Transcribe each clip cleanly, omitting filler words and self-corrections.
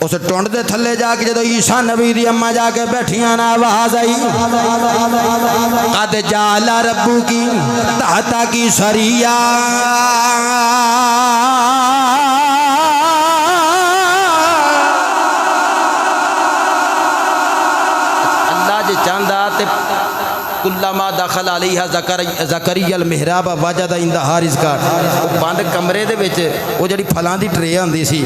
اس tuned دے تھلے جا کے جدو عیسیٰ نبی دی اماں جا کے بیٹھیاں نا آواز آئی قد جعل ربو کی تحتا کی سریہ اللہ جے چاندہ تے کلما داخل علیہ زکریا المحراب وجد عندها رزقا بند کمرے دے وچ او جڑی پھلاں دی ٹرے ہوندی سی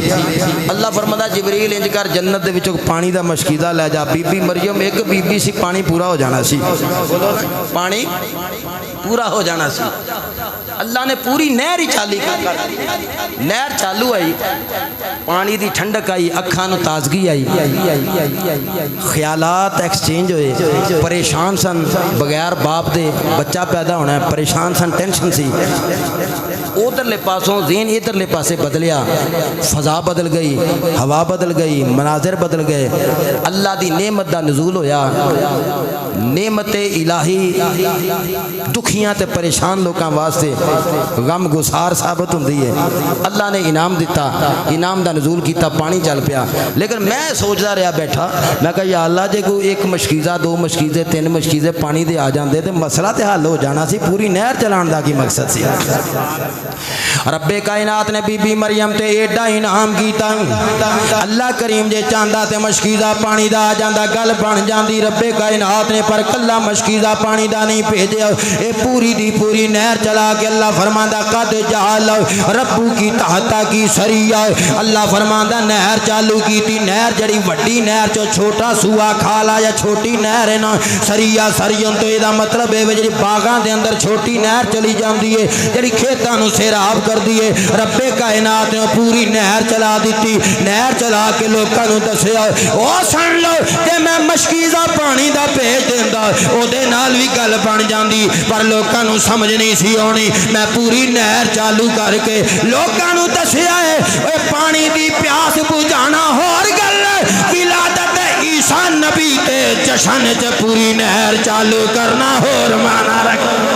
اللہ فرماتا جبریل انج کر جنت دے وچوں پانی دا مشکیزہ لے جا بی بی مریم ایک بی بی سی پانی پورا ہو جانا سی پانی پورا ہو جانا سی اللہ نے پوری نہر ہی چالی کر نہر چالو آئی پانی دی ٹھنڈک آئی اکھاں نو تازگی آئی خیالات ایکسچینج ہوئے پریشان سن بغیر باپ دے بچہ پیدا ہونا ہے پریشان سن ٹینشن سی ادھرلے پاسوں ذہن ادھرلے پاسے بدلیا فضا بدل گئی ہوا بدل گئی مناظر بدل گئے اللہ دی نعمت دا نزول ہویا نعمت الہی دکھیاں تے پریشان لوکاں واسطے غم گسار ثابت ہوندی ہے اللہ نے انعام دیتا انعام دا نزول کیتا پانی چل پیا لیکن میں سوچدا رہا بیٹھا میں کہا یا اللہ جے کوئی ایک مشکیزہ دو مشکیزے تین مشکیزے پانی دے آ جاندے تے مسئلہ تے حل ہو جانا سی پوری نہر چلان دا کی مقصد سی رب کائنات نے بی بی مریم تے ایڈا انعام کیتا اللہ کریم جے چاندہ تے مشکیزہ پانی دا آ جاندا گل بن جاندی رب کائنات نے پر کلا مشکیزہ پانی دا نہیں بھیجے اے پوری دی پوری نہر چلا کے اللہ فرماندا قد جعل ربو کی تحتا کی سریہ اللہ فرماندا نہر چالو کی تھی نہر جڑی وڈی نہر چو چھوٹا سوا کھالا یا چھوٹی نہر ہے نا سریہ سریوں تو یہ مطلب ہے جڑی باغاں دے اندر چھوٹی نہر چلی جاندی ہے جڑی کھیتاں نو سیراب کر دیے رب کائنات نے پوری نہر چلا دیتی نہر چلا کے لوکاں نو دسیا او سن لو تے میں مشکیزہ پانی دا بھیج دیندا او دے نال وی گل بن جاندی پر لوکاں نو سمجھ نہیں سی آنی میں پوری نہر چالو کر کے لوکاں نو دسیا ہے اے پانی دی پیاس بجھانا ہور گل ولادت عیسیٰ نبی تے جشن چ پوری نہر چالو کرنا ہور مانا رکھ